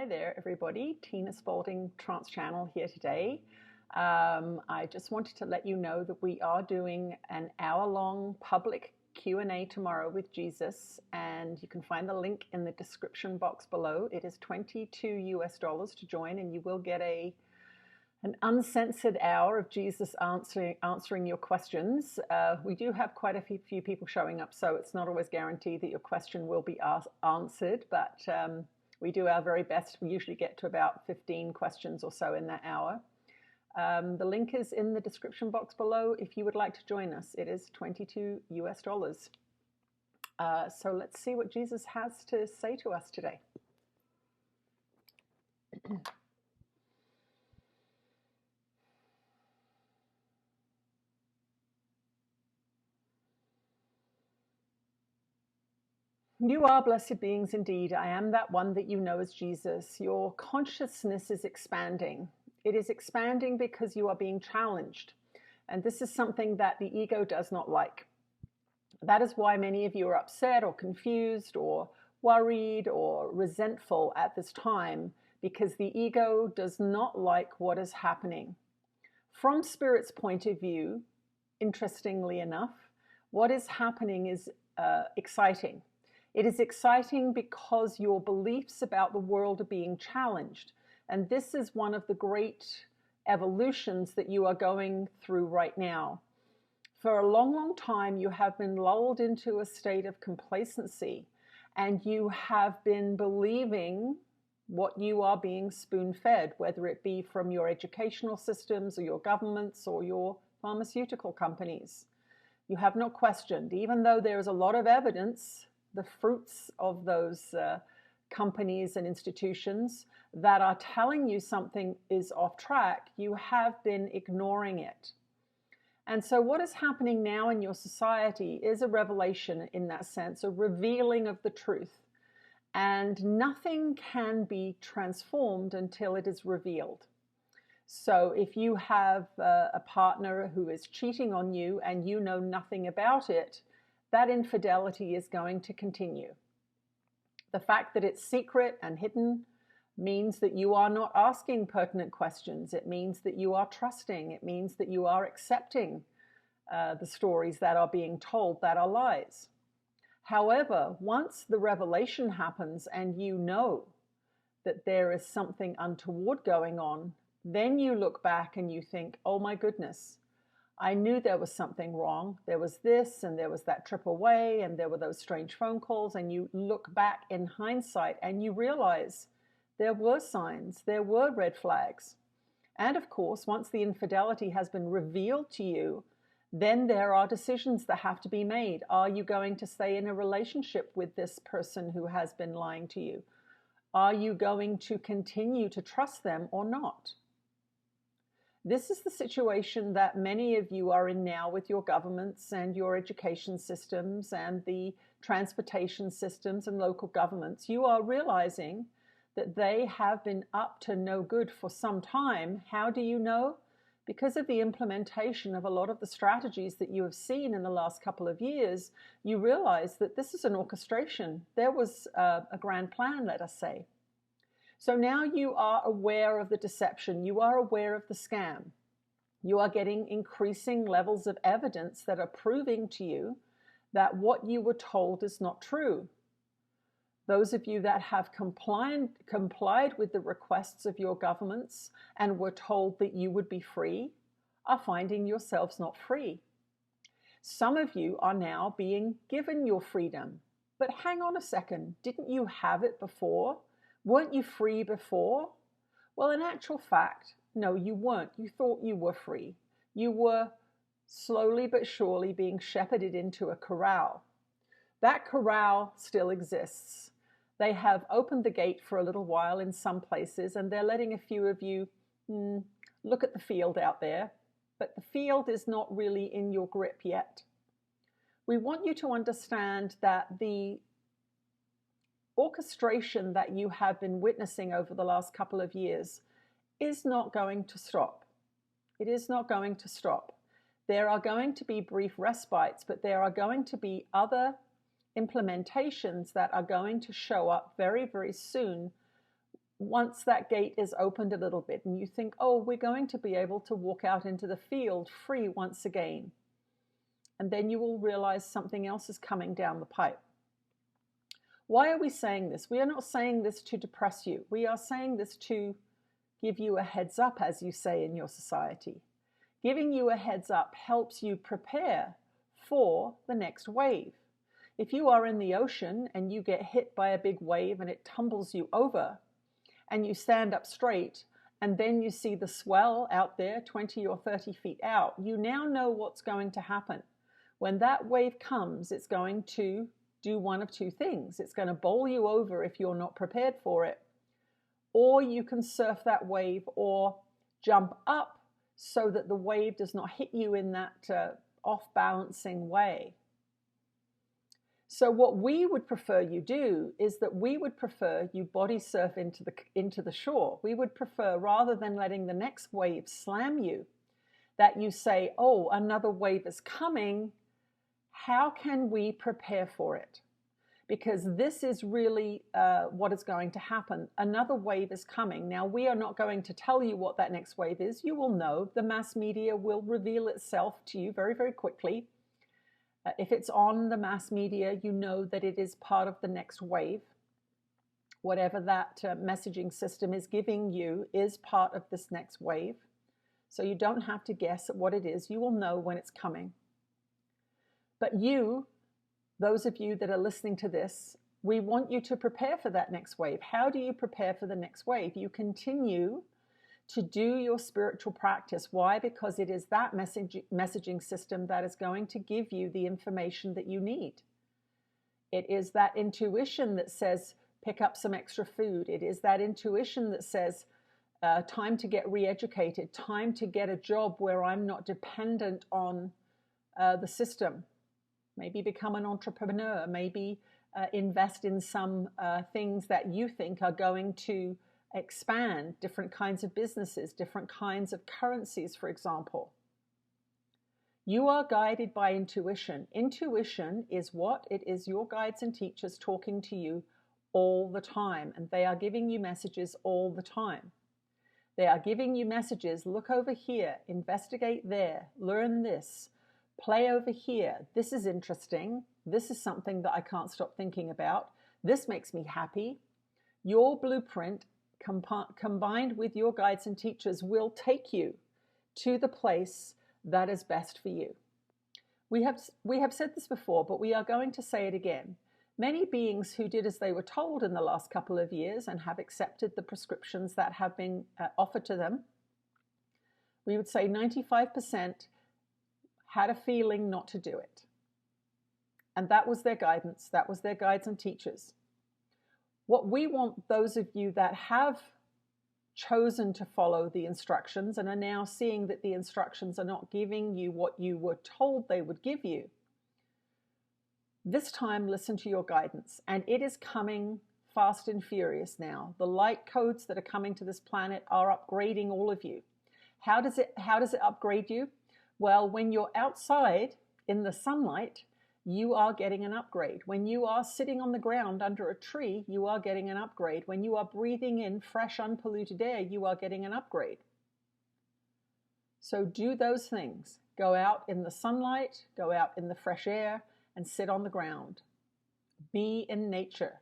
Hi there, everybody. Tina Spalding, Trance Channel here today. I just wanted to let you know that we are doing an hour-long public Q&A tomorrow with Jesus, and you can find the link in the description box below. It is $22 to join, and you will get an uncensored hour of Jesus answering your questions. We do have quite a few people showing up, so it's not always guaranteed that your question will be answered, but we do our very best. We usually get to about 15 questions or so in that hour. The link is in the description box below if you would like to join us. It is $22. So let's see what Jesus has to say to us today. You are blessed beings indeed. I am that one that you know as Jesus. Your consciousness is expanding. It is expanding because you are being challenged. And this is something that the ego does not like. That is why many of you are upset or confused or worried or resentful at this time, because the ego does not like what is happening. From Spirit's point of view, interestingly enough, what is happening is exciting. It is exciting because your beliefs about the world are being challenged. And this is one of the great evolutions that you are going through right now. For a long, long time, you have been lulled into a state of complacency, and you have been believing what you are being spoon-fed, whether it be from your educational systems or your governments or your pharmaceutical companies. You have not questioned, even though there is a lot of evidence, the fruits of those companies and institutions that are telling you something is off track, you have been ignoring it. And so what is happening now in your society is a revelation in that sense, a revealing of the truth. And nothing can be transformed until it is revealed. So if you have a partner who is cheating on you and you know nothing about it, that infidelity is going to continue. The fact that it's secret and hidden means that you are not asking pertinent questions. It means that you are trusting. It means that you are accepting the stories that are being told that are lies. However, once the revelation happens and you know that there is something untoward going on, then you look back and you think, oh my goodness, I knew there was something wrong. There was this, and there was that trip away, and there were those strange phone calls, and you look back in hindsight and you realize there were signs, there were red flags. And of course, once the infidelity has been revealed to you, then there are decisions that have to be made. Are you going to stay in a relationship with this person who has been lying to you? Are you going to continue to trust them or not? This is the situation that many of you are in now with your governments and your education systems and the transportation systems and local governments. You are realizing that they have been up to no good for some time. How do you know? Because of the implementation of a lot of the strategies that you have seen in the last couple of years, you realize that this is an orchestration. There was a grand plan, let us say. So now you are aware of the deception. You are aware of the scam. You are getting increasing levels of evidence that are proving to you that what you were told is not true. Those of you that have complied with the requests of your governments and were told that you would be free are finding yourselves not free. Some of you are now being given your freedom. But hang on a second, didn't you have it before? Weren't you free before? Well, in actual fact, no, you weren't. You thought you were free. You were slowly but surely being shepherded into a corral. That corral still exists. They have opened the gate for a little while in some places, and they're letting a few of you look at the field out there. But the field is not really in your grip yet. We want you to understand that the orchestration that you have been witnessing over the last couple of years is not going to stop. It is not going to stop. There are going to be brief respites, but there are going to be other implementations that are going to show up very, very soon once that gate is opened a little bit and you think, oh, we're going to be able to walk out into the field free once again. And then you will realize something else is coming down the pipe. Why are we saying this? We are not saying this to depress you. We are saying this to give you a heads up, as you say in your society. Giving you a heads up helps you prepare for the next wave. If you are in the ocean and you get hit by a big wave and it tumbles you over, and you stand up straight, and then you see the swell out there 20 or 30 feet out, you now know what's going to happen. When that wave comes, it's going to do one of two things. It's going to bowl you over if you're not prepared for it, or you can surf that wave or jump up so that the wave does not hit you in that off-balancing way. So what we would prefer you do is that we would prefer you body surf into the shore. We would prefer, rather than letting the next wave slam you, that you say, oh, another wave is coming. How can we prepare for it? Because this is really what is going to happen. Another wave is coming. Now, we are not going to tell you what that next wave is. You will know. The mass media will reveal itself to you very, very quickly. If it's on the mass media, you know that it is part of the next wave. Whatever that messaging system is giving you is part of this next wave. So you don't have to guess at what it is. You will know when it's coming. But you, those of you that are listening to this, we want you to prepare for that next wave. How do you prepare for the next wave? You continue to do your spiritual practice. Why? Because it is that messaging system that is going to give you the information that you need. It is that intuition that says, pick up some extra food. It is that intuition that says, time to get re-educated, time to get a job where I'm not dependent on the system. Maybe become an entrepreneur, maybe invest in some things that you think are going to expand, different kinds of businesses, different kinds of currencies, for example. You are guided by intuition. Intuition is what? It is your guides and teachers talking to you all the time, and they are giving you messages all the time. They are giving you messages, look over here, investigate there, learn this, play over here. This is interesting. This is something that I can't stop thinking about. This makes me happy. Your blueprint combined with your guides and teachers will take you to the place that is best for you. We have said this before, but we are going to say it again. Many beings who did as they were told in the last couple of years and have accepted the prescriptions that have been offered to them, we would say 95% had a feeling not to do it. And that was their guidance. That was their guides and teachers. What we want those of you that have chosen to follow the instructions and are now seeing that the instructions are not giving you what you were told they would give you, this time listen to your guidance. And it is coming fast and furious now. The light codes that are coming to this planet are upgrading all of you. How does it upgrade you? Well, when you're outside in the sunlight, you are getting an upgrade. When you are sitting on the ground under a tree, you are getting an upgrade. When you are breathing in fresh, unpolluted air, you are getting an upgrade. So do those things. Go out in the sunlight, go out in the fresh air, and sit on the ground. Be in nature.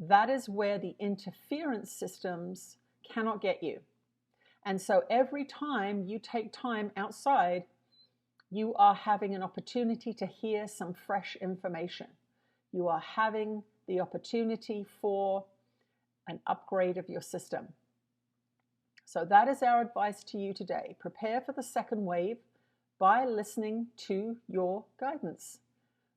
That is where the interference systems cannot get you. And so every time you take time outside, you are having an opportunity to hear some fresh information. You are having the opportunity for an upgrade of your system. So that is our advice to you today. Prepare for the second wave by listening to your guidance,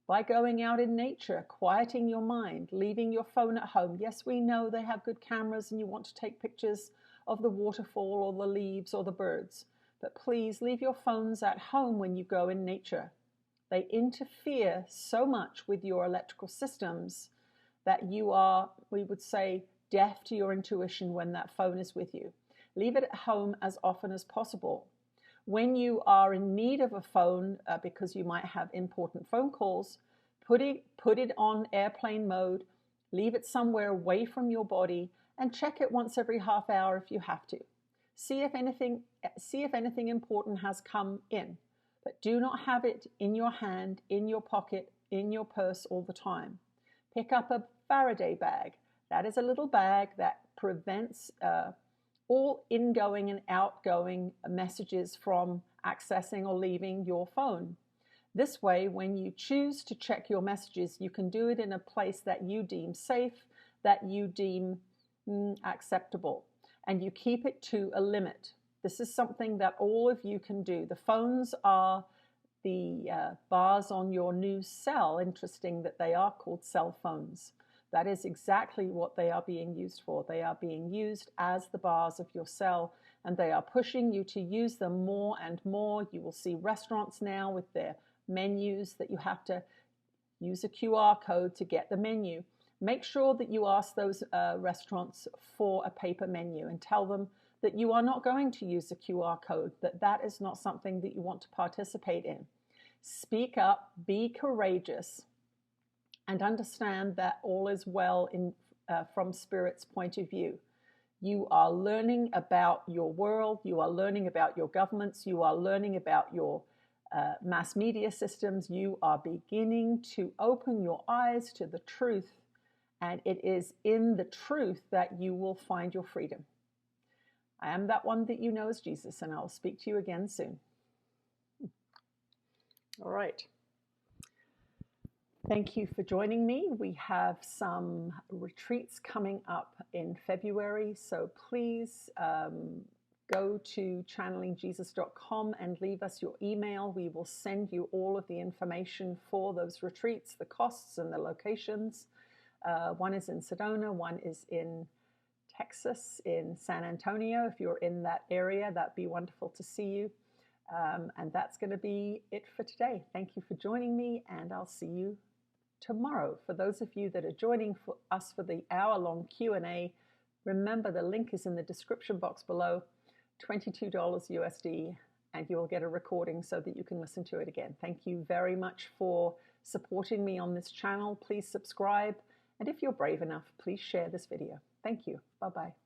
by going out in nature, quieting your mind, leaving your phone at home. Yes, we know they have good cameras and you want to take pictures of the waterfall or the leaves or the birds. But please leave your phones at home when you go in nature. They interfere so much with your electrical systems that you are, we would say, deaf to your intuition when that phone is with you. Leave it at home as often as possible. When you are in need of a phone because you might have important phone calls, put it on airplane mode, leave it somewhere away from your body, and check it once every half hour if you have to. See if anything important has come in, but do not have it in your hand, in your pocket, in your purse all the time. Pick up a Faraday bag. That is a little bag that prevents all ingoing and outgoing messages from accessing or leaving your phone. This way, when you choose to check your messages, you can do it in a place that you deem safe, that you deem acceptable, and you keep it to a limit. This is something that all of you can do. The phones are the bars on your new cell. Interesting that they are called cell phones. That is exactly what they are being used for. They are being used as the bars of your cell, and they are pushing you to use them more and more. You will see restaurants now with their menus that you have to use a QR code to get the menu. Make sure that you ask those restaurants for a paper menu and tell them that you are not going to use a QR code, that is not something that you want to participate in. Speak up, be courageous, and understand that all is well from Spirit's point of view. You are learning about your world, you are learning about your governments, you are learning about your mass media systems. You are beginning to open your eyes to the truth, and it is in the truth that you will find your freedom. I am that one that you know as Jesus, and I'll speak to you again soon. All right. Thank you for joining me. We have some retreats coming up in February, so please go to channelingjesus.com and leave us your email. We will send you all of the information for those retreats, the costs and the locations. One is in Sedona, one is in Texas, in San Antonio. If you're in that area, that'd be wonderful to see you. And that's going to be it for today. Thank you for joining me, and I'll see you tomorrow. For those of you that are joining us for the hour-long Q&A, remember the link is in the description box below. $22 USD, and you will get a recording so that you can listen to it again. Thank you very much for supporting me on this channel. Please subscribe, and if you're brave enough, please share this video. Thank you. Bye-bye.